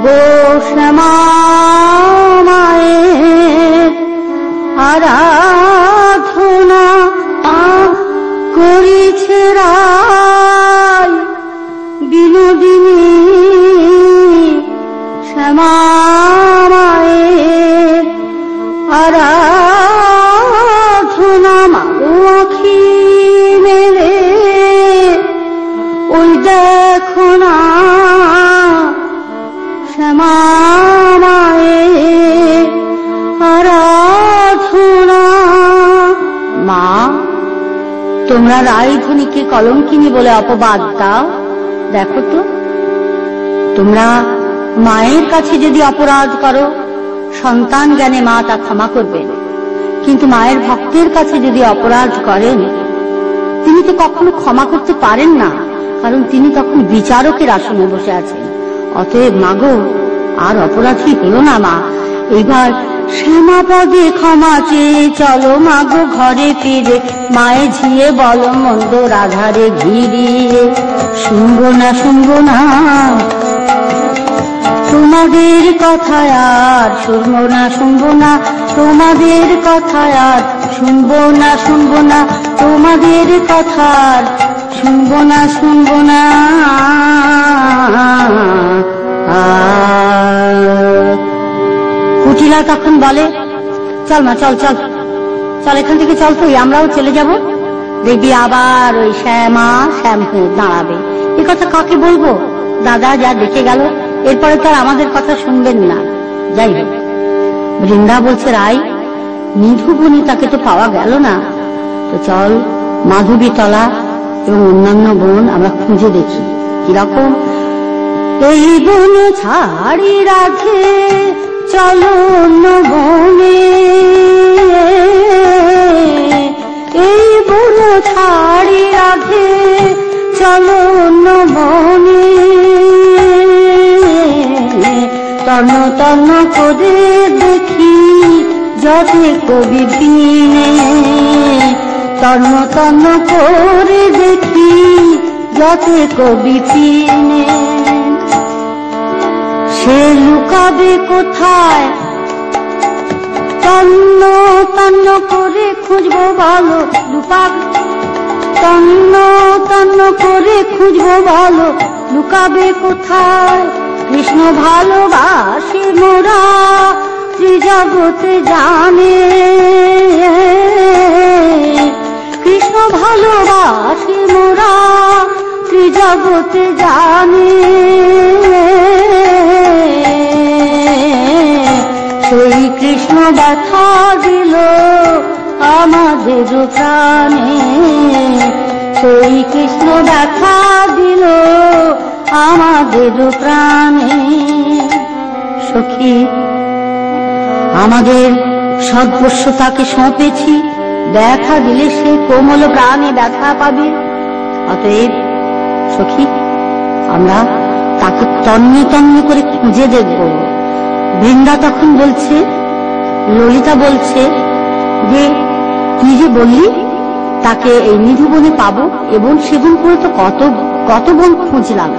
ওগো শ্যামা মায়ের আরাধনা করিছে রায় বিনোদিনী শ্যামা মায়ের আরাধনা মাগো আখি মেলে ওই দেখো না শ্যামা মায়ের আরাধনা। মা, তোমরা রায়ধনীকে কলঙ্কিনী বলে অপবাদ দাও। দেখো তো, তোমরা মায়ের কাছে যদি অপরাধ করো, সন্তান জ্ঞানে মা তা ক্ষমা করবেন, কিন্তু মায়ের ভক্তের কাছে যদি অপরাধ করেন, তিনি তো কখনো ক্ষমা করতে পারেন না, কারণ তিনি তখন বিচারকের আসনে বসে আছেন। অতএব মাগো, আর অপরাধী হলো না মা। এবার শ্যামাপদে ক্ষমা চেয়ে চলো মাগো ঘরে ফিরে, মায়ে ঝিয়ে বল মন্দ রাধারে ঘিরিয়ে। শুনবো না শুনবো না তোমাদের কথা আর, শুনবো না শুনবো না তোমাদের কথা আর, শুনবো না শুনবো না তোমাদের কথা আর, শুনবো না শুনবো না। কুটিলা তখন বলে, চল মা চল চল চল, এখান থেকে চল, তুই আমরাও চলে যাব। দেখবি আবার ওই শ্যামা শ্যাম হয়ে দাঁড়াবে। এ কথা কাকে বলবো? দাদা যা দেখে গেল, এরপরে তো আর আমাদের কথা শুনবেন না। যাই হোক, বৃন্দা বলছে, রাই নিধুবনি তাকে তো পাওয়া গেল না, তো চল মাধবীতলা এবং অন্যান্য বন আমরা খুঁজে দেখি কিরকম। এই বন ছাড়ি রাধে চলো অন্য বনে, এই বন ছাড়ি রাধে চলো অন্য বনে। তন্ন তন্ন করে দেখি যতে কবি বিনে, তন্ন তন্ন করে দেখি যতে কবি বিনে। সে লুকাবে কোথায় তন্ন তন্ন করে খুঁজবো ভালো, লুকাবে তন্ন তন্ন করে খুঁজবো ভালো, লুকাবে কোথায়। কৃষ্ণ ভালোবাসে মোরা ত্রিজগতে জানে, কৃষ্ণ ভালোবাসে মোরা ত্রিজগতে জানে। সেই কৃষ্ণ ব্যথা দিল আমাদের প্রাণে, সেই কৃষ্ণ ব্যথা দিল আমাদের প্রাণে। সখী, আমাদের সর্বস্ব তাকে সঁপেছি, ব্যথা দিলে সে কোমল প্রাণে ব্যথা পাবে। অতএব সখী, আমরা তাকে তন্নে তন্নে করে খুঁজে দেখব। বৃন্দা তখন বলছে, ললিতা বলছে যে তুই যে বললি তাকে এই নিধুবনে পাবো, এবং সেবন করে তো কত কত বন খুঁজলাম,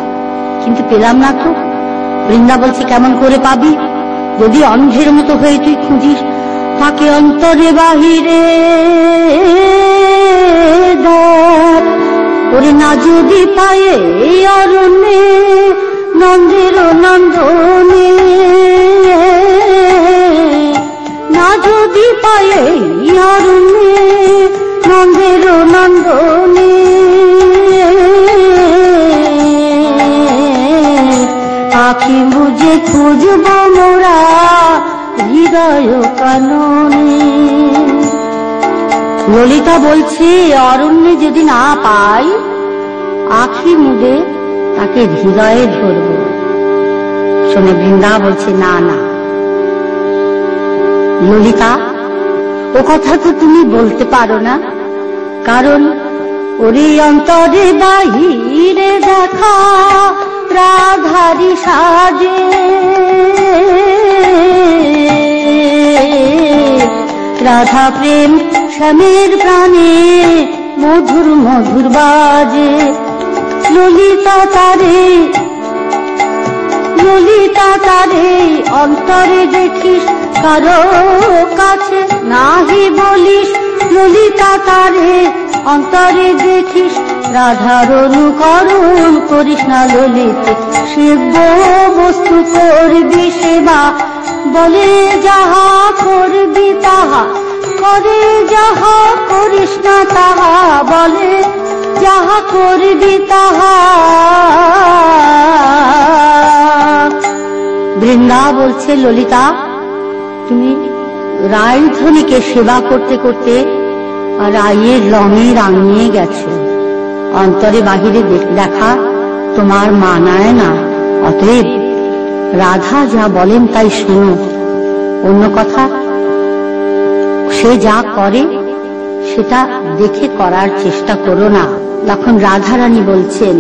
কিন্তু পেলাম না তো। বৃন্দা বলছে, কেমন করে পাবি? যদি অন্ধের মতো হয়ে তুই খুঁজিস, তাকে অন্তরে বাহিরে দেখ। ওরে না যদি পায়ে অরণ্যে নন্দের নন্দনে, না যদি পায়ে অরণ্যে নন্দের নন্দনে, আখি বুঝে খুঁজব মোরা হৃদয় কাননে। ললিতা বলছে, অরণ্যে যদি না পাই, আখি মুদে তাকে হৃদয়ে ধরব। শুনে বৃন্দা বলছে, না না ললিতা, ও কথা তো তুমি বলতে পারো না, কারণ ওরে অন্তরে বাহিরে দেখা রাধারি সাজে, রাধা প্রেম শ্যামের প্রাণে মধুর মধুর বাজে। ললিতা তারে ললিতা তারে অন্তরে দেখিস কারো কাছে, নাহি বলিস ললিতা তারে অন্তরে দেখিস, রাধার অনুকরণ করিস না ললিতে, সেব্য বস্তু করবি সেবা, বলে যাহা করবি তাহা, করে যাহা করিস না তাহা, বলে যাহা করবি তাহা। বৃন্দা বলছে, ললিতা তুমি রায়ধনীকে সেবা করতে করতে রায়ের রঙে রাঙিয়ে গেছো, অন্তরে বাহিরে দেখা তোমার মানায় না, অতএব রাধা যা বলেন তাই শোনো, অন্য কথা সে যা করে সেটা দেখে করার চেষ্টা করো না। তখন রাধারানী বলছেন,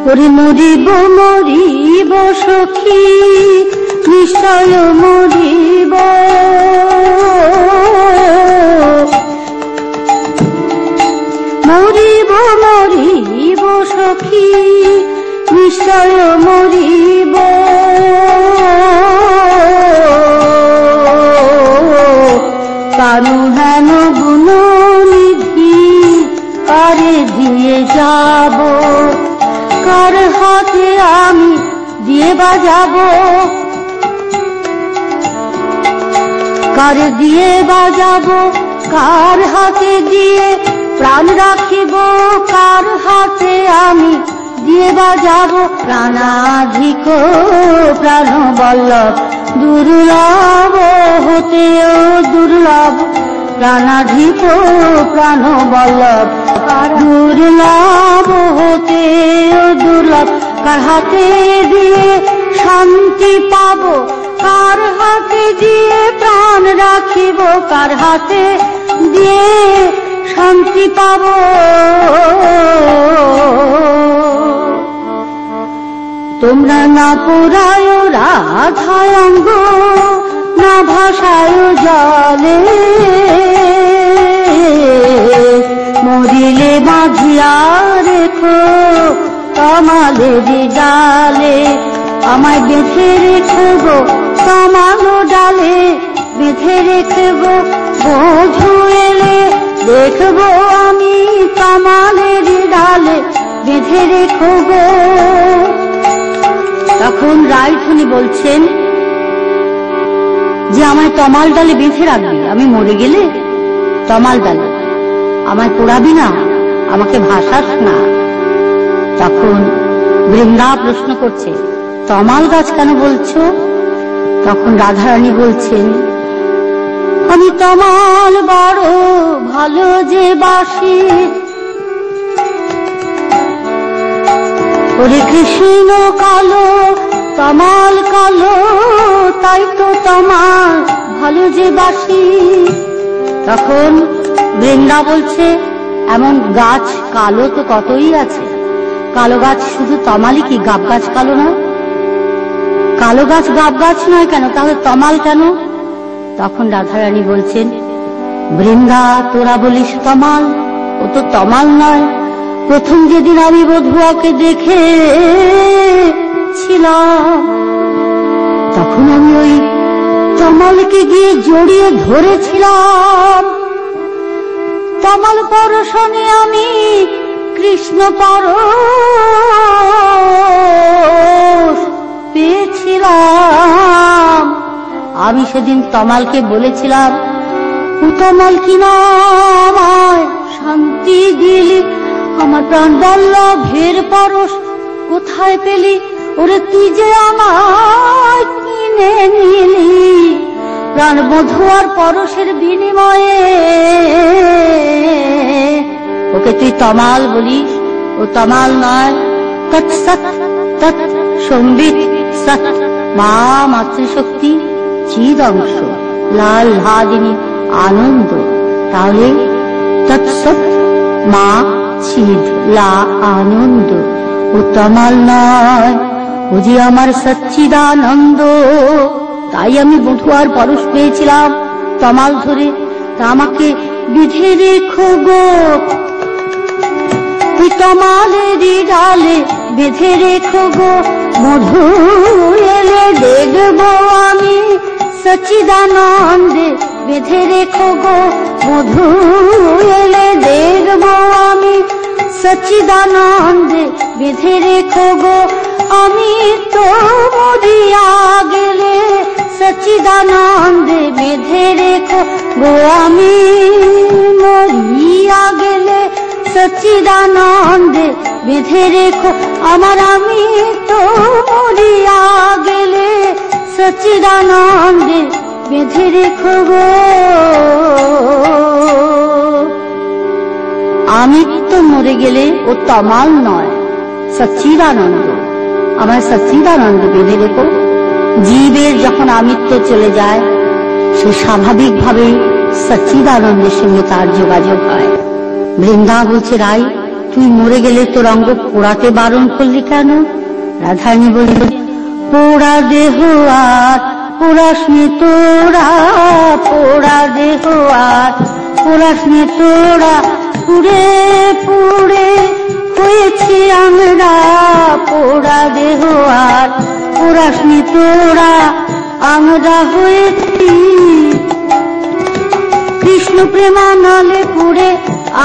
ওরে মরিব মরিব সখী নিশ্চয় মরিব, মরিব মরিব সখী নিশ্চয় মরিব, কানু হেন গুণ নিধি কারে দিয়ে যাব, কার হাতে আমি দিয়ে বাজাব, কার দিয়ে বাজাব, কার হাতে দিয়ে প্রাণ রাখিব, কার হাতে আমি দিয়ে বাজাব, প্রাণাধিক প্রাণ বল্লভ দুর্লভ হতেও দুর্লভ, প্রাণাধিক প্রাণ বল্লভ দুর্লভ হতেও দুর্লভ, কার হাতে দিয়ে শান্তি পাব, কার হাতে দিয়ে প্রাণ রাখিব, কার হাতে দিয়ে শান্তি পাব। তোমরা না পোড়ায় রাধায় অঙ্গ, না ভাষায় জলে, মরিলে বাঁধিয়া রেখো তমালের ডালে, আমায় বেঁধে রেখব তমাল ডালে, বেঁধে রেখব, বধূ এলে দেখব আমি তমালের ডালে, বেঁধে রেখব। তখন রায়ধনী বলছেন যে আমায় তমাল ডালে বেঁধে রাখবি, আমি মরে গেলে তমাল ডালে, আমায় পোড়াবি না, আমাকে ভাসাস না। তখন বৃন্দা প্রশ্ন করছে, তমাল গাছ কেন বলছো? তখন রাধারানী বলছেন, আমি তমাল বড় ভালো যে বাসি, ওরে কৃষ্ণ কালো তমাল কালো, তাই তো তমাল ভালো যে বাসি। তখন বৃন্দা বলছে, এমন গাছ কালো তো কতই আছে, কালো গাছ শুধু তমালই কি, গাব গাছ কালো না? কালো গাছ গাব গাছ নয় কেন, তাহলে তমাল কেন? তখন রাধারানী বলছেন, বৃন্দা তোরা বলিস তমাল, ও তো তমাল নয়, প্রথম যেদিন আমি বধুয়াকে দেখেছিলাম তখন আমি ওই তমালকে গিয়ে জড়িয়ে ধরেছিলাম, তমাল পরশনে আমি কৃষ্ণ পরশ পেয়েছিলাম। আমি সেদিন তমালকে বলেছিলাম, ও তমাল কি না আমায় শান্তি দিলি, আমার প্রাণ বল্লভের পরশ কোথায় পেলি, ওরে তুই যে আমায় কিনে নিলি প্রাণ বধুয়ার পরশের বিনিময়ে, ওকে তুই তমাল বলিস, ও তমাল নয়। তৎ সৎ তৎ সম্বিত সৎ মা মাতৃশক্তি চিদ অংশ লাল লাদিনী আনন্দ, তাহলে তৎসৎ মা চিদ লা আনন্দ, ও তমাল নয়, ও যে আমার সচ্চিদানন্দ। তাই আমি বধুয়ার পরশ পেয়েছিলাম তমাল ধরে, তা আমাকে বিধে রেখো গো, তুই তমালেরই ডালে বেঁধে রেখো গো মধু এলে দেখবো আমি সচ্চিদানন্দে বেঁধে রেখো গো মধু এলে দেখবো আমি সচ্চিদানন্দে বেঁধে রেখো গো আমি তো মরিয়া গেলে সচ্চিদানন্দে বেঁধে রেখো গো আমি মরিয়া গেলে সচ্চিদানন্দে বেঁধে রেখো আমার আমি তো মরিয়া গেলে সচ্চিদানন্দে বেঁধে রেখো গো আমি তো মরে গেলে ও তমাল নয় সচ্চিদানন্দ আমার সচ্চিদানন্দ বেঁধে রেখো জীবের যখন আমিত্ব চলে যায় সে স্বাভাবিকভাবেই সচ্চিদানন্দের সঙ্গে তার যোগাযোগ হয়। বৃন্দা বলছে রাই তুই মরে গেলে তোর অঙ্গ পোড়াতে বারণ করলি কেন? রাধারানী বললেন পোড়া দেহ আর পোড়াসনি তোরা পোড়া দেহ আর পোড়াসনি তোরা পুড়ে পুড়ে হয়েছি আমরা পোড়া দেহ আর পোড়াসনি তোরা আমরা হয়েছি কৃষ্ণ প্রেমানলে পুড়ে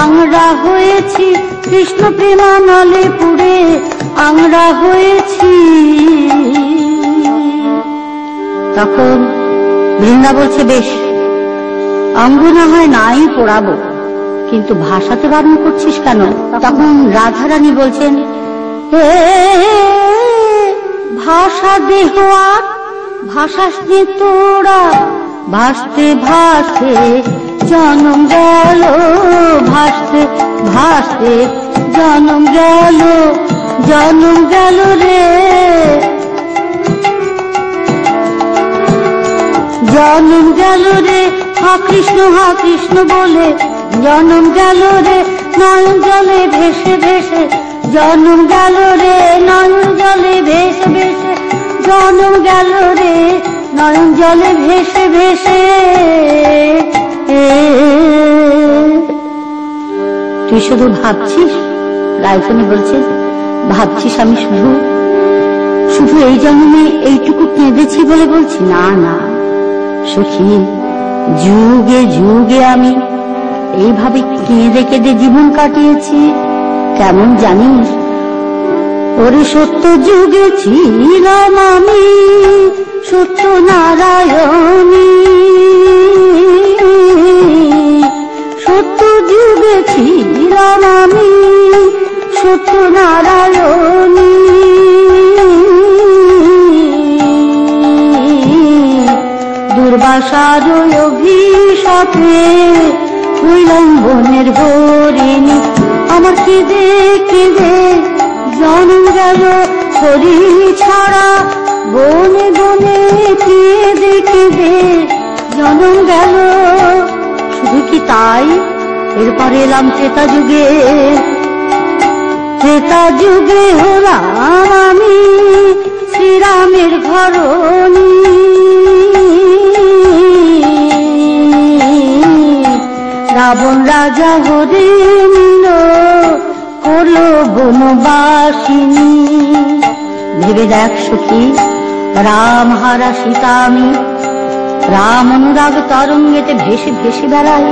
আমরা হয়েছি কৃষ্ণ প্রেমানলে পুড়ে আমরা হয়েছি। তখন বৃন্দা বলছে বেশ অঙ্গ না হয় নাই পোড়াবো কিন্তু ভাষাতে বারণ করছিস কেন? তখন রাধারানী বলছেন ভাষা দেহ আর ভাষাসনি তোরা ভাসতে ভাসতে জনম গেল ভাসতে ভাসতে জনম গেল রে জনম গেল রে হা কৃষ্ণ বলে জনম গেল রে নয়ন জলে ভেসে ভেসে জনম গেল রে নয়ন জলে ভেসে ভেসে জনম গেল রে নয়ন জলে ভেসে ভেসে। তুই শুধু ভাবছিস? রায়ফনি বলছেন ভাবছিস আমি শুধু এই জন্মে এইটুকু কেঁদেছি বলে বলছি? না না সখী যুগে যুগে আমি এইভাবে কেঁদে কেঁদে জীবন কাটিয়েছি কেমন জানিস? ওরে সত্য যুগে ছিলাম আমি সত্য নারায়ণী সত্য যুগে ছিলাম আমি সত্য নারায়ণী দুর্বাসার অভিশাপে হইলাম বনের হরিণী আমার কেঁদে কেঁদে জনম গেল হরি ছাড়া বনে বনে কেঁদে কেঁদে জনম গেল। শুধু কি তাই? এরপরে এলাম ত্রেতা যুগে হলাম আমি শ্রীরামের ঘরণী রাবণ রাজা হরে নিল করলো বনবাসিনী। ভেবে দেখ সখী রাম হারা সীতা আমি রাম অনুরাগ তরঙ্গেতে ভেসে ভেসে বেড়াই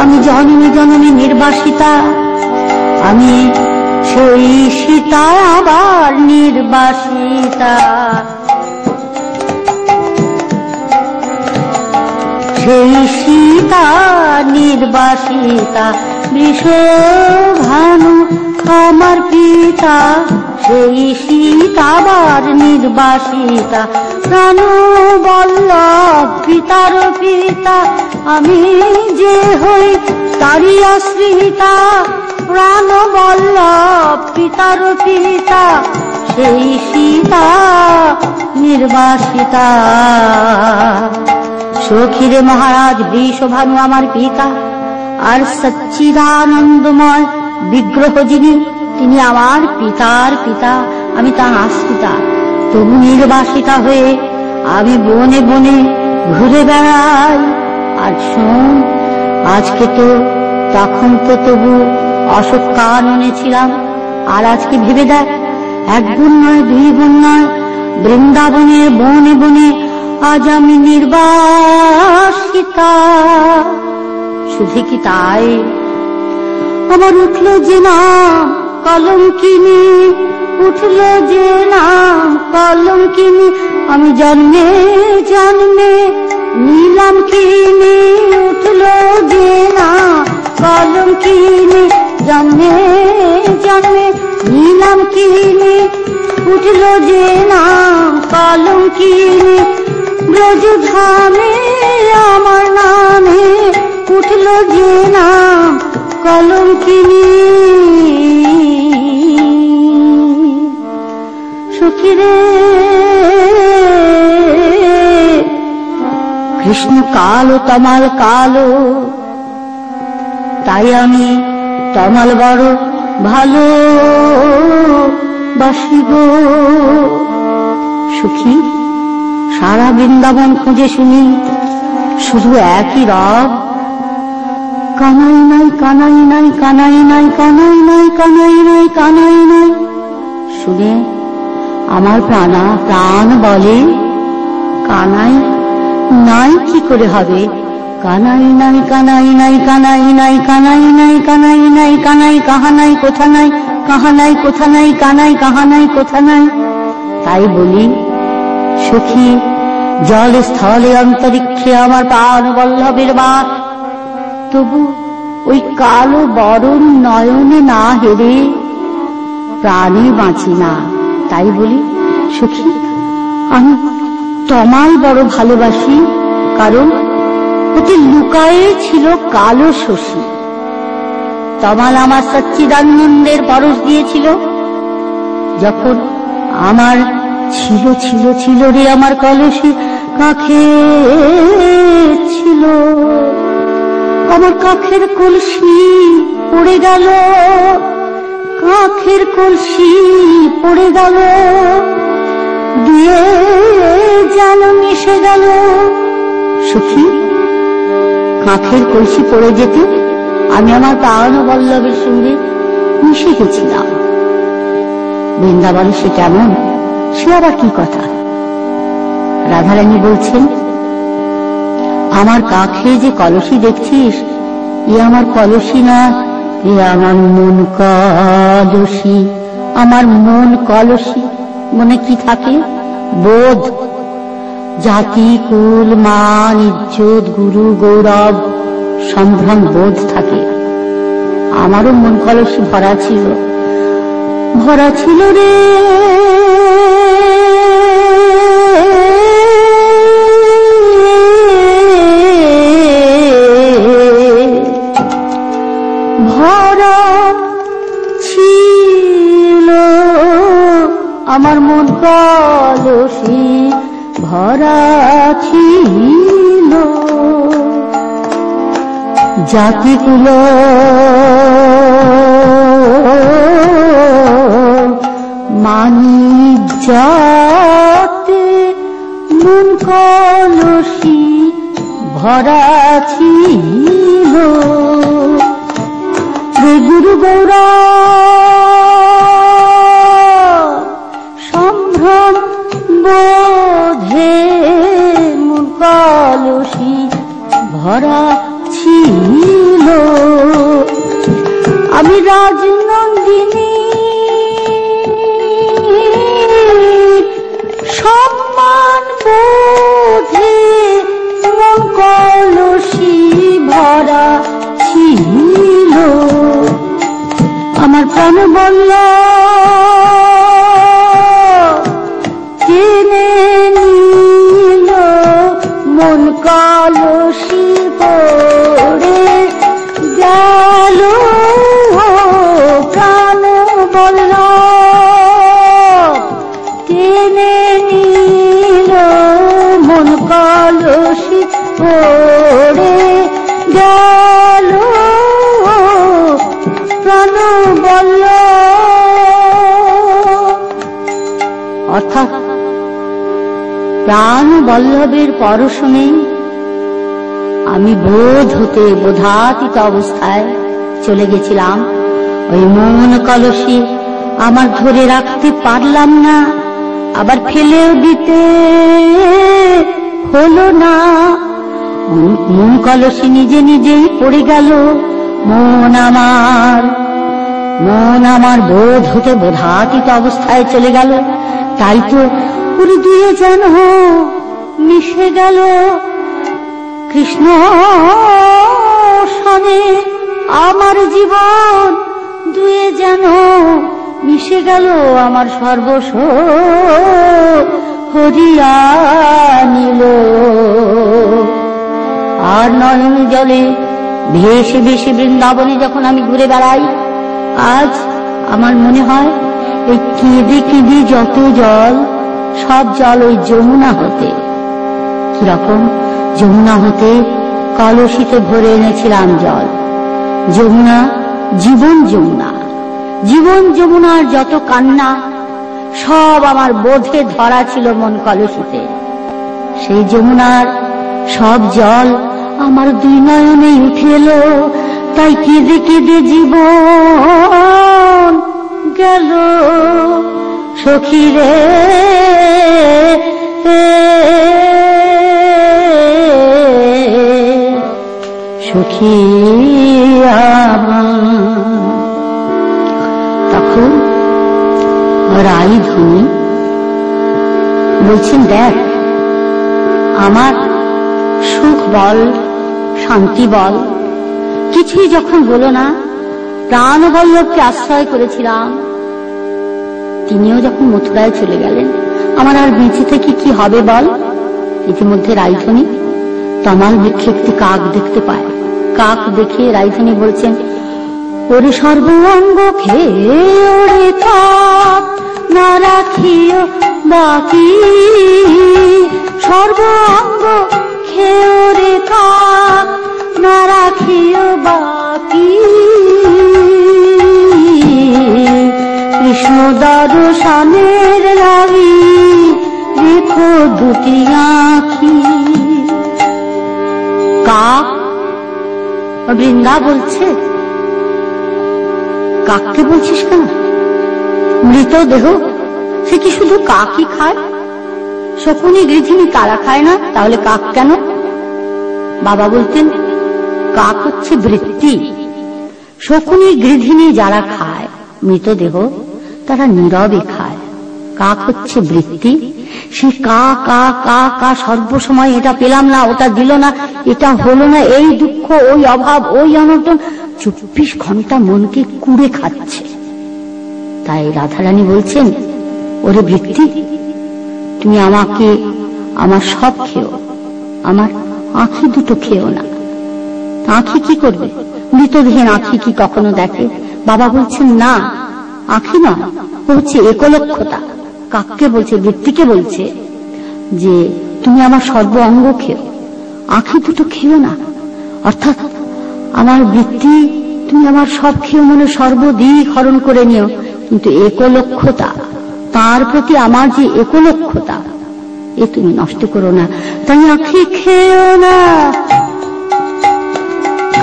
আমি জনমে জনমে নির্বাসিতা আমি সেই সীতা আবার নির্বাসিতা সেই সীতা নির্বাসিতা বৃষভানু আমার পিতা সেই সীতাবার নির্বাসিতা প্রাণ বল্লভ পিতার পিতা আমি যে হই তারি আশ্রিতা প্রাণ বল্লভ পিতার পিতা সেই সীতা নির্বাসিতা। সখীরে মহারাজ বৃষভানু আমার পিতা আর সচ্চিদানন্দময় বিগ্রহ যিনি তিনি আমার পিতার পিতা আমি তার আশ্রিতা। তবু নির্বাসিতা হয়ে আমি বনে বনে ঘুরে বেড়াই। আর শোন আজকে তো তখন তো তবু অশোক কাননে ছিলাম। আর আজকে ভেবে দেখ, এক গুণ নয়, দুই গুণ নয়, বৃন্দাবনের বনে বনে আজ আমি নির্বাসিতা। শুধু কি তাই, আমার উঠল যে নাম কলঙ্কিনী, উঠল যে নাম কলঙ্কিনী। আমি জন্মে জন্মে নীলাম কিনি, উঠল যে নাম কলঙ্কিনী। জন্মে জন্মে নীলাম কিনি, উঠল যে নাম কলঙ্কিনী। ব্রজধামে আমার নামে উঠল যে নাম কলঙ্কিনী। সখী রে, কৃষ্ণ কালো তমাল কালো, তাই আমি তমাল বড় ভালো বাসিব। সুখী, সারা বৃন্দাবন খুঁজে শুনি শুধু একই রব, কানাই নাই কানাই নাই কানাই নাই কানাই নাই কানাই নাই কানাই নাই। শুনে আমার প্রাণ বলে কানাই নাই কি করে হবে? কানাই নাই কানাই নাই কানাই নাই কানাই নাই কানাই নাই কানাই কাহা নাই কোথা নাই, কাহা নাই কোথা নাই, কানাই কাহা নাই কোথা নাই। তাই বলি সখী, জল স্থলে অন্তরিক্ষে আমার প্রাণ বল্লভের বাস, তবু ওই কালো বরণ নয়নে না হেরে প্রাণে বাঁচি না। তাই বলি সখী, আমি তমাল বড় ভালোবাসি, কারণ ওতে লুকায়ে ছিল কালো শশী। তমাল আমার সচ্চিদানন্দের পরশ দিয়েছিল, যখন আমার ছিল ছিল ছিল রে আমার কলসী কাখে ছিল। আমার কাখের কলসি পড়ে গেল, কাখের কলসি পড়ে গেল, দিয়ে যেন মিশে গেল। সুখী, কাখের কলসি পড়ে যেতে আমি আমার প্রাণ বল্লভের সঙ্গে মিশে গেছিলাম। বৃন্দাবনে সে কেমন, সে আবার কি কথা? রাধারানী বলছেন, আমার কাখে যে কলসি দেখছিস, এ আমার কলসি না, এ আমার মন কলসি। আমার মন কলসি। মনে কি থাকে? বোধ, জাতি, কুল, মান, ইজ্জত, গুরু, গৌরব, সম্ভ্রম বোধ থাকে। আমারও মন কলসি ভরা ছিল, ভরা ছিল রে। ভরা ছিল আমার মন কলসি, ভরা ছিল জাতি কুল মানি যাতে, মন কলসি ভরা ছিল। গুরু গৌরব সম্ভ্রম বোধে মন কলসি ভরা ছিল। আমি রাজনন্দিনী সম্মান বোধে মন কলসি ভরা ছিল। আমার প্রাণ বলল জেনে নিল, মন কলসি পড়ে গেল। প্রাণ বলল জেনে নিল, মন কলসি পড়ে গেল। প্রাণ বলল, অর্থাৎ প্রাণ বল্লভের পরশনে আমি বোধ হতে বোধাতীত অবস্থায় চলে গেছিলাম ওই মন কলসি আমার ধরে রাখতে পারলাম না, আবার ফেলেও দিতে হলো না। মন কলসি নিজে নিজেই পড়ে গেল। মন আমার বোধ হতে বোধাতীত অবস্থায় চলে গেল। তাই তো পুরো দুয়ে যেন মিশে গেল। কৃষ্ণ সনে আমার জীবন দুয়ে যেন মিশে গেল। আমার সর্বস্ব হরিয়া নিল। আর নয়ন জলে ভেসে ভেসে বৃন্দাবনে যখন আমি ঘুরে বেড়াই, আজ আমার মনে হয় এই কেঁদে কেঁদে যত জল, সব জল ওই যমুনা হতে। কিরকম? যমুনা হতে কলসিতে ভরে এনেছিলাম জল। যমুনা, জীবন যমুনা, জীবন যমুনার যত কান্না সব আমার বোধে ধরা ছিল মন কলসিতে। সেই যমুনার সব জল আমার দুই নয়নে উঠে এলো। তাই কেঁদে কেঁদে জীবন গেল। সখী রে সখী তখন রাইধুনী বলছেন, দেখ আমার সুখ বল, শান্তি বল, কিছুই যখন বলো না। প্রাণবল্লভকে আশ্রয় করেছিলাম, তিনিও যখন মথুরায় চলে গেলেন, আমার আর বেঁচে থেকে কি হবে বল? ইতিমধ্যে রাইধুনী তমাল বৃক্ষে একটি কাক দেখতে পায়। কাক দেখে রাইধুনী বলছেন, ওরে সর্বাঙ্গ খেয়ে ওরে কাক না রাখিও বাকি। সর্বাঙ্গ খেয়ে ওরে কাক না রাখিও বাকি। কৃষ্ণ দর্শনের লাগি দেখো দুটি আঁখি। কাক বৃন্দা বলছে, কাককে বলছিস কেন? মৃত দেহ সে কি শুধু কাকই খায়? শকুনি গৃধিনী তারা খায় না, তাহলে কাক কেন? বাবা বলতেন, কাক হচ্ছে বৃত্তি। শকুনি গৃধিনী যারা খায় মৃতদেহ, তারা নীরবে খায়। কাক হচ্ছে বৃত্তি। সে কা কা কা কা সর্বসময় এটা পেলাম না, ওটা দিল না, এটা হলো না, এই দুঃখ, ওই অভাব, ওই অনটন 24 ঘন্টা মনকে কুড়ে খাচ্ছে। তাই রাধারানী বলছেন, ওরে বৃত্তি, তুমি আমাকে আমার সব খেও, আমার আঁখি দুটো খেও না। আঁখি কি করবে? মৃতদেহের আঁখি কি কখনো দেখে? বাবা বলছেন, না, আঁখি নয়, ও হচ্ছে একলক্ষতা। কাককে বলছে, বৃত্তিকে বলছে যে তুমি আমার সর্ব অঙ্গ খেও, আঁখি দুটো খেও না। অর্থাৎ আমার বৃত্তি, তুমি আমার সব খেও, মানে সর্বদিক হরণ করে নিও, কিন্তু একলক্ষতা, তার প্রতি আমার যে একলক্ষতা, এ তুমি নষ্ট করো না। তাই আঁখি খেও না।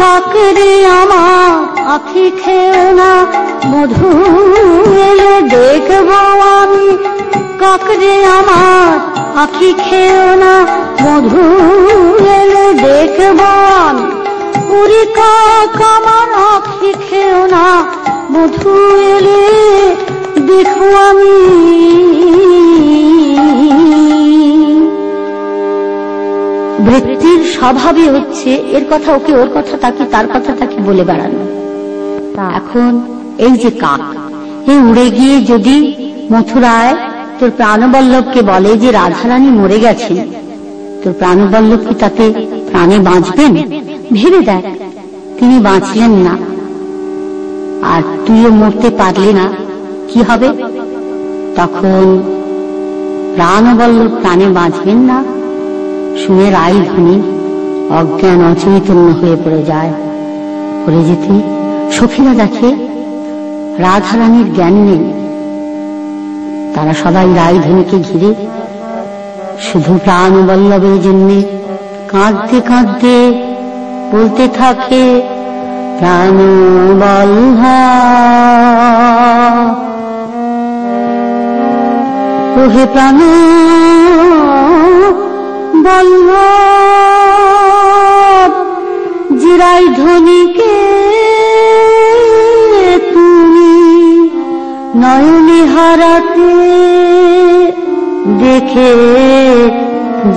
কাকরে আমার আঁখি খেও না, মধু এলে দেখবো আমি। কাকরে আমার আঁখি খেও না, মধু এলে দেখবো আমি। পুরি কাক আমার আঁখি খেও না, মধু এলে দেখবো আমি। বৃত্তির স্বভাবই হচ্ছে এর কথা ওকে, ওর কথা তাকে, তার কথা তাকে বলে বেড়ানো। এখন এই যে কাক, এ উড়ে গিয়ে যদি মথুরায় তোর প্রাণবল্লভকে বলে যে রাধারানী মরে গেছেন, তোর প্রাণবল্লভ কি তাতে প্রাণে বাঁচবেন? ভেবে দেখ, তিনি বাঁচলেন না, আর তুইও মরতে পারলি না, কি হবে তখন? প্রাণবল্লভ প্রাণে বাঁচবেন না শুনে রাইধুনী অজ্ঞান অচৈতন্য হয়ে পড়ে যায়। পড়ে যেতে সখীরা দেখে রাধারানীর জ্ঞান নেই। তারা সবাই রাইধুনীকে ঘিরে শুধু প্রাণবল্লভের জন্য কাঁদতে কাঁদতে বলতে থাকে, প্রাণ বল্লভ ওহে প্রাণ বল্লভ যে রাইধনীকে তুমি নয়নে হারাতে দেখে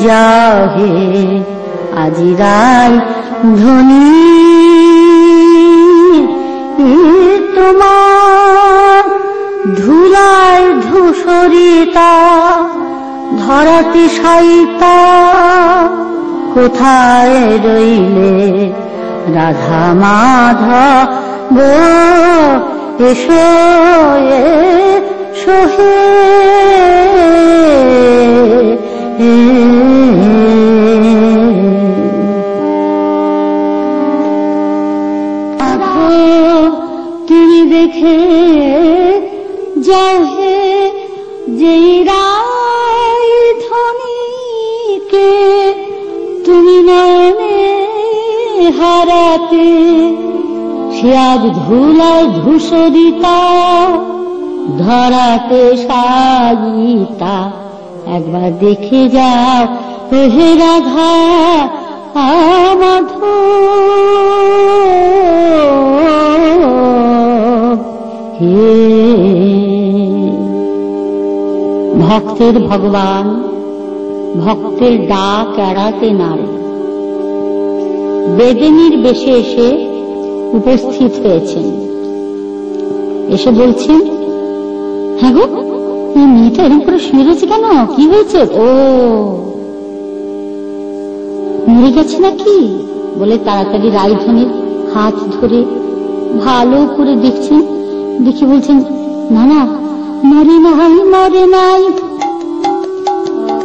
যাও হে আজি রাইধনী তোমার ধুলায় ধূসরিতা ধরাতে সাইতা কোথায় রইলে রাধা মাধব এসো সোহে তুমি দেখে যাও হে যেই রাইধনীকে তুমি নয়নে হারাতে সে আজ ধুলায় ধূসরিতা ধরাতে সাজিতা একবার দেখে যাও হে রাধা মাধব হে ভক্তের ভগবান ভক্তের ডাক এড়াতে নারে বেদিনীর বেশে এসে উপস্থিত হয়েছেন। এসে বলছেন, হ্যাঁ গো এই মেয়েটা এরকম করে শুয়ে রয়েছে কেন? কি হয়েছে? ও মরে গেছে নাকি বলে তাড়াতাড়ি রাইধনীর হাত ধরে ভালো করে দেখছেন। দেখে বলছেন, না না মরে নাই মরে নাই,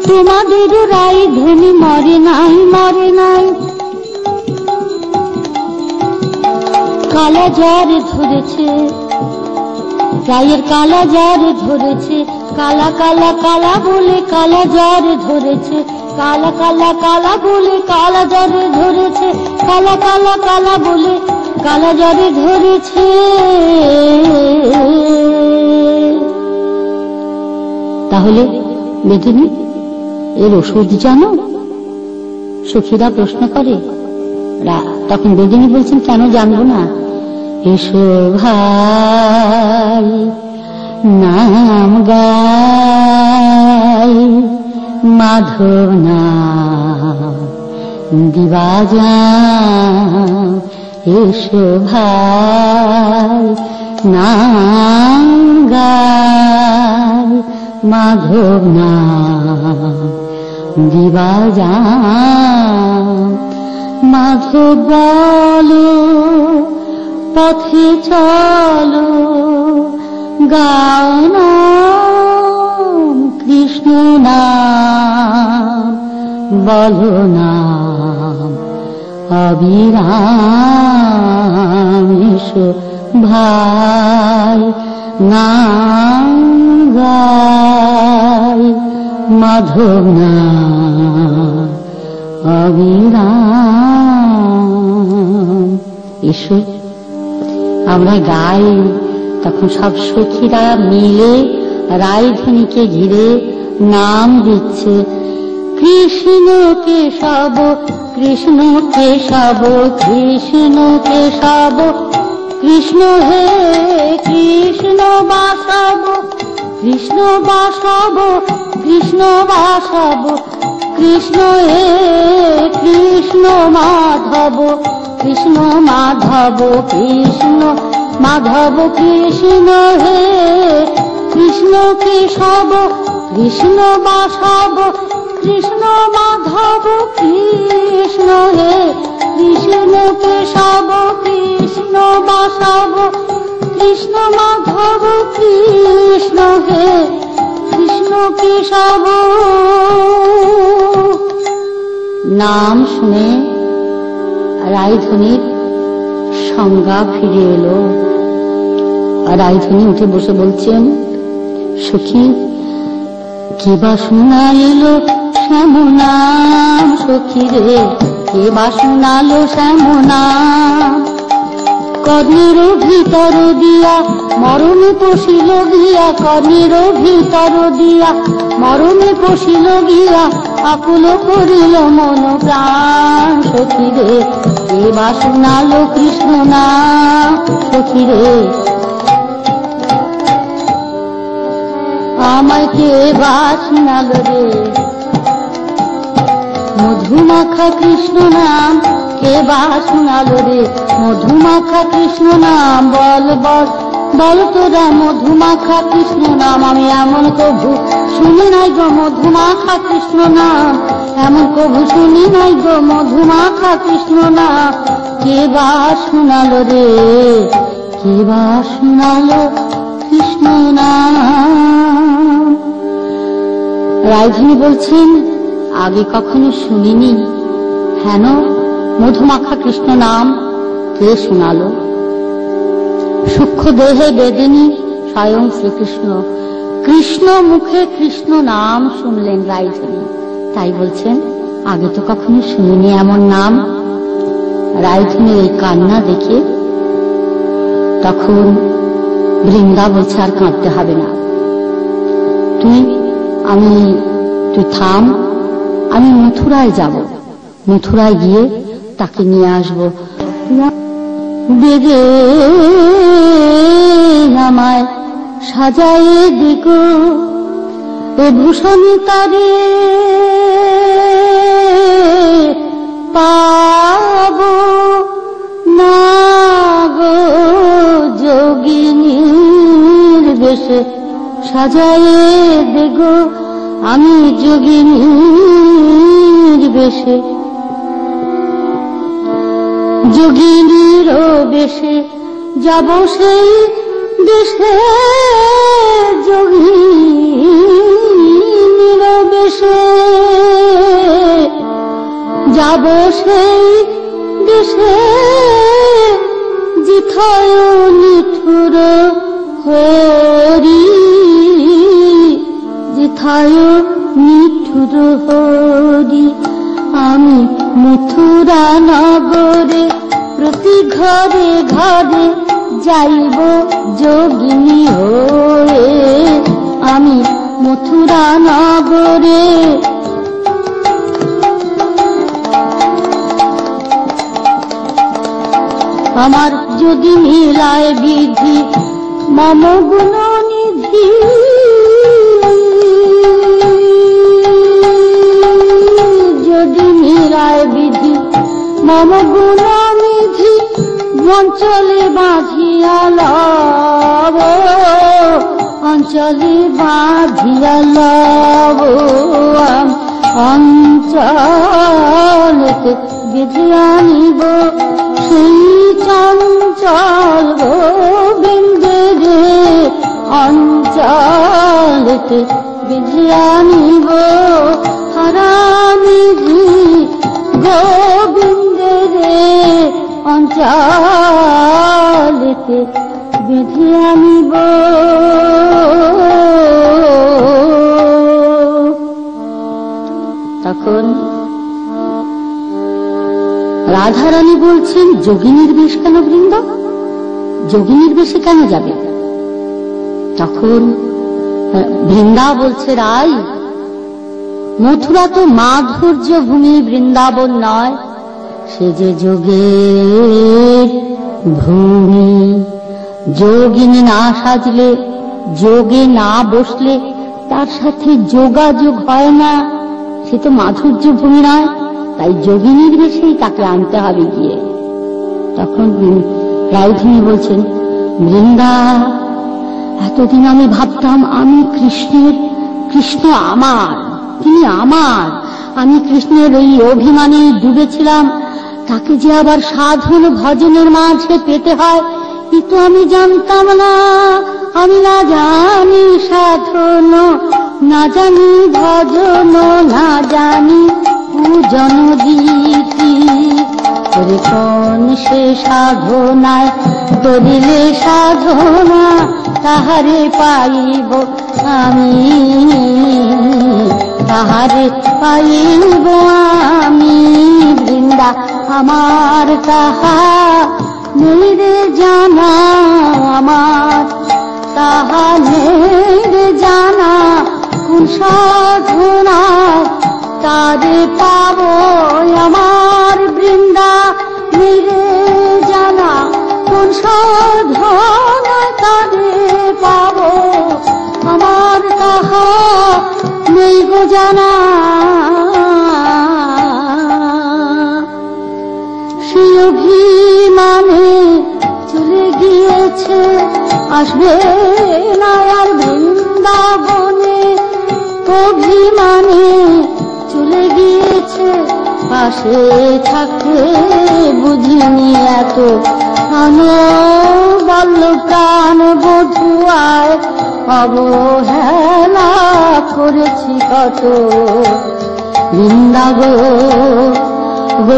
তোমাদেরও রাইধনী মরে নাই মরে নাই। কালা জ্বর ধরেছে, গায়ের কালা জ্বর ধরেছে, কালা কালা কালা বলে কালা জ্বর ধরেছে, কালা কালা কালা বলে কালা জ্বর ধরেছে, কালা কালা কালা বলে কালা জ্বর ধরেছে। তাহলে বেদিনী এর ওষুধ জানো? সখীরা প্রশ্ন করে। তখন বেদিনী বলছেন, কেন জানবো না, এসো ভাই নাম গাই মাধব নাম দিবাজা, এসো ভাই নাম গাই মাধব নাম দিবাজা। মাধব বলো পথে চলো, গাও নাম কৃষ্ণ নাম, বলো নাম অবিরাম। এসো ভাই নাম গাই মাধব নাম অবিরাম। এসো আমরা গাই। তখন সব সখীরা মিলে রাইধনীকে ঘিরে নাম দিচ্ছে, কৃষ্ণ কেশব কৃষ্ণ কেশব কৃষ্ণ কেশব, কৃষ্ণ হে কৃষ্ণ বাসব কৃষ্ণ বাসব কৃষ্ণ বাসব, কৃষ্ণ হে কৃষ্ণ মাধব কৃষ্ণ মাধব কৃষ্ণ মাধব, কৃষ্ণ হে কৃষ্ণ কেশব কৃষ্ণ বাসব কৃষ্ণ মাধব, কৃষ্ণ হে কৃষ্ণ কেশব কৃষ্ণ বাসব কৃষ্ণ মাধব, কৃষ্ণ হে কৃষ্ণ কেশব। নাম শুনে রাইধনীর সংজ্ঞা ফিরে এলো। রাইধনী উঠে বসে বলছেন, সখী কে বাসনা এলো শ্যামনাম, সখী রে কে বাসনা এলো শ্যামনাম, কর্ণের ভিতর দিয়া মরণে পশিল গিয়া, কর্ণের ভিতর দিয়া মরণে পশিল গিয়া, আকুল করিল মন প্রাণ। সখী রে এবা শোনালো কৃষ্ণ নাম, সখী রে আমায় কে বা শোনালো রে মধুমাখা কৃষ্ণ নাম, কে বা শোনালো রে মধুমাখা কৃষ্ণ নাম। বল বল বল তোরা মধুমাখা কৃষ্ণ নাম, আমি এমন কভু শুনি নাই গো মধুমাখা কৃষ্ণ নাম, এমন কভু শুনি নাই গো মধুমাখা কৃষ্ণ নাম। কে বা শোনালো রে, কে বা শোনালো কৃষ্ণ নাম। রায়ধনী বলছেন আগে কখনো শুনিনি, হেন মধুমাখা কৃষ্ণ নাম কে শোনালো। সূক্ষ্ম দেহে বেদিনী স্বয়ং শ্রীকৃষ্ণ, কৃষ্ণ মুখে কৃষ্ণ নাম শুনলেন রায়ধনী, তাই বলছেন আগে তো কখনো শুনিনি এমন নাম। রায়ধনীর এই কান্না দেখে তখন বৃন্দা বলছে আর কাঁদতে হবে না, তুই থাম, আমি মথুরায় যাব, মথুরায় গিয়ে তাকে নিয়ে আসবো। বেগে আমায় সাজায়ে দিগো এ ভূষণী তারে, পাব না গো যোগিনীর বেশে, সাজায়ে দিগো আমি যোগিনীর বেশে, যোগিনীর বেশে যাব সেই দেশে, যোগিনীর বেশে যাব সেই দেশে, জিথায় নিঠুর হরি, জিথায় নিঠুর হরি। আমি মথুরা নগরে প্রতি ঘরে ঘরে যাইব যোগিনী হয়ে, আমি মথুরা নগরে। আমার যদি মিলায় বিধি মম গুণ নিধি, যদি মিলায় বিধি মম গুণ নিধি, অঞ্চলে বাঁধিয়া লব, অঞ্চলে বাঁধিয়া লব, অঞ্চলেতে বেঁধে আনিব সেই চঞ্চল গোবিন্দে রে, অঞ্চলেতে বেঁধে আনিব হারানিধি গোবিন্দে রে, অঞ্চলেতে বেঁধে আনিব। তখন রাধারানী বলছেন যোগিনীর বেশ কেন বৃন্দা, যোগিনীর বেশে কেন যাবে? তখন বৃন্দা বলছে রাই, মথুরা তো মাধুর্য ভূমি, বৃন্দাবন নয়, সে যে যোগের ভূমি। যোগিনী না সাজলে, যোগে না বসলে তার সাথে যোগাযোগ হয় না, সে তো মাধুর্য ভূমি নয়, তাই যোগিনীর বেশেই তাকে আনতে হবে গিয়ে। তখন রায়ধনী বলছেন বৃন্দা, এতদিন আমি ভাবতাম আমি কৃষ্ণের, কৃষ্ণ আমার, তিনি আমার, আমি কৃষ্ণের ওই অভিমানে ডুবেছিলাম, তাকে যে আবার সাধন ভজনের মাঝে পেতে হয় এ তো আমি জানতাম না। আমি না জানি সাধন, না জানি ভজন, না জানি পূজন রীতি, তোরে কোন সে সাধনায় করিলে সাধনা, তাহারে পাইব আমি, তাহারে পাইব আমি। বৃন্দা আমার তাহা নেই রে জানা আমার, তাহা নেই রে জানা কোন সাধনায় তারে পাব আমার বৃন্দা। নেই রে জানা কোন সাধনায় তারে পাব আমার, তাহা নেই গো জানা। সেই অভিমানে চলে গিয়েছে, আসবে না আর বৃন্দাবনে। অভিমানে চলে গিয়েছে, পাশে থাকতে বুঝিনি এত বল্ল প্রাণ বধুয়ায় অবহেলা করেছি কত। বৃন্দা গো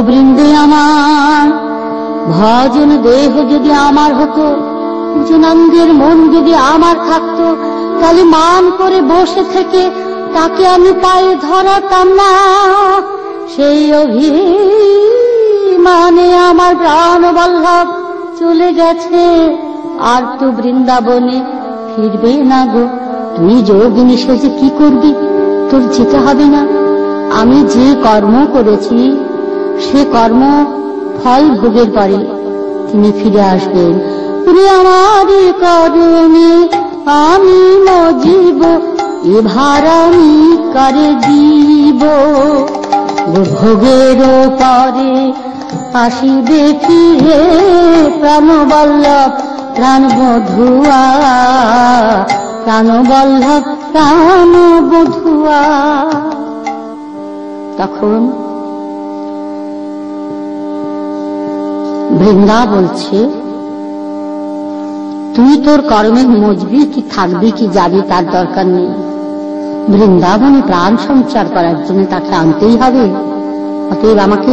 বৃন্দে আমার, ভজন দেহ যদি আমার হতো, জনানন্দের মন যদি আমার থাকতো, তাহলে মান করে বসে থেকে তাকে আমি পায়ে ধরাতাম না। সেই অভিমানে আমার প্রাণ বল্লভ চলে গেছে, আর তো বৃন্দাবনে ফিরবে না গো। তুই যোগিনী সেজে কি করবি? তোর যেতে হবে না। আমি যে কর্ম করেছি সে কর্ম ফল ভোগের পরে তিনি ফিরে আসবেন। আমার কর্মে আমি মজিব, এ ভার আমি কারে দিব। ভোগের পরে আসিবে ফিরে প্রাণবল্লভ প্রাণ বধুয়া, প্রাণবল্লভ প্রাণ বধুয়া। তখন বৃন্দা বলছে, তুই তোর কর্মে মজবি কি থাকবি কি যাবি তার দরকার নেই। বৃন্দাবনে প্রাণ সঞ্চার করার জন্য তাকে আনতেই হবে, অতএব আমাকে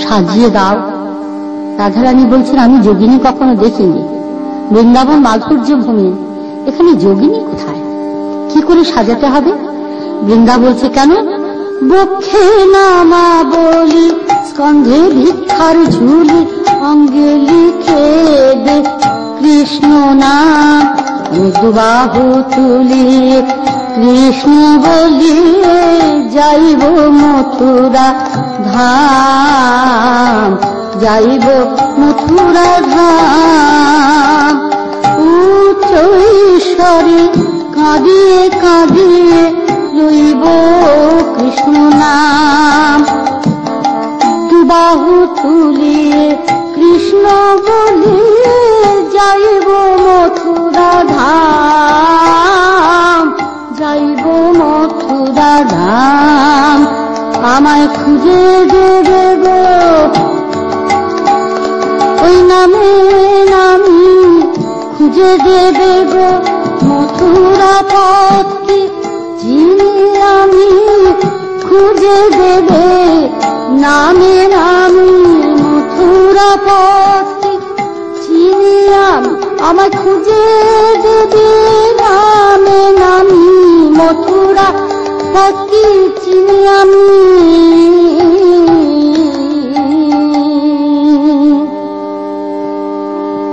সাজিয়ে দাও। রাধারানী বলছেন, আমি যোগিনী কখনো দেখিনি। বৃন্দাবন মাধুর্য ভূমি, এখানে যোগিনী কোথায়? কি করে সাজাতে হবে? বৃন্দা বলছে, কেন? বক্ষে নামা বলি, স্কন্ধে ভিক্ষার ঝুলি, অঙ্গে লিখে দে কৃষ্ণ নাম। মৃদুবাহু তুলি কৃষ্ণ বলিয়ে যাইব মথুরা ধাম, যাইব মথুরা ধাম। উচ্চ ঈশ্বরে কাঁদিয়ে কাঁদিয়ে লইব কৃষ্ণ নাম। দুবাহু তুলিয়ে কৃষ্ণ বলিয়ে যাইব মথুরা ধাম, যাইব মথুরা ধাম। আমায় খুঁজে দেবে গো ওই নামে নামি, খুঁজে দেবে গো মথুরা পথকে চিনি আমি। খুঁজে দেবে নামে নামি মথুরা পথকে চিনি আমি। আমায় খুঁজে দেবে নামে নামি মথুরা পথকে চিনি আমি।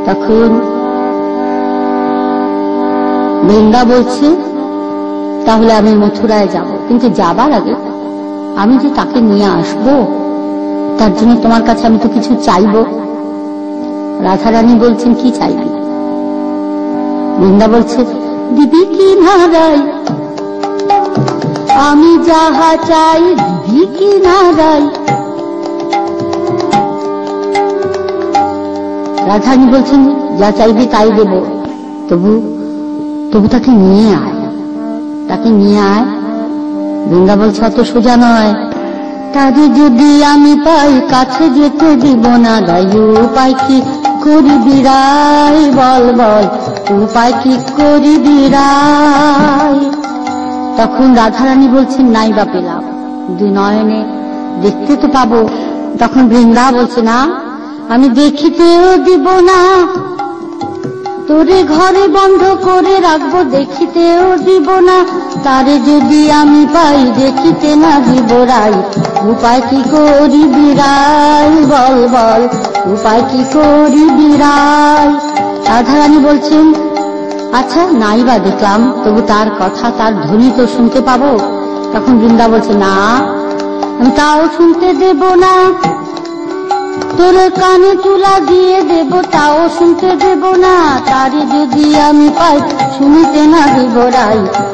তখন বৃন্দা বলছে, তাহলে আমি মথুরায় যাব, কিন্তু যাবার আগে আমি যে তাকে নিয়ে আসব তার জন্য তোমার কাছে আমি তো কিছু চাইব। রাধারানী বলছেন, কি চাইবি? বৃন্দা বলছে, দিবি কি নারাই, আমি যাহা চাই দিবি কি নারাই। রাধারানী বলছেন, যা চাইবি তাই দেব, তবু তবু তাকে নিয়ে আয়, তাকে নিয়ে আয়। বৃন্দা বলছে, অত সোজা নয়। তারে যদি আমি পাই কাছে যেতে দিব না দাই, উপায় কি করিবি রাই, বল বল উপায় কি করিবি রাই। তখন রাধারানী বলছেন, নাই বা পেলাম, দুই নয়নে দেখতে তো পাবো। তখন বৃন্দা বলছে, না আমি দেখিতেও দিব না, তোরে ঘরে বন্ধ করে রাখবো, দেখিতেও দিব না, তারে যদি আমি পাই দেখিতে না দিব রাই। উপায় কি করি বিরাই, বল বল উপায় কি করি বিরাই। রাধারানী বলছেন, আচ্ছা নাই বা দেখলাম, তবু তার কথা তার ধ্বনি তো শুনতে পাবো। তখন বৃন্দা বলছে, না আমি তাও শুনতে দেব না, তোর কানে তুলা দিয়ে দেব, তাও শুনতে দেব না, তারে যদি আমি পাই শুনিতে না দিব রাই।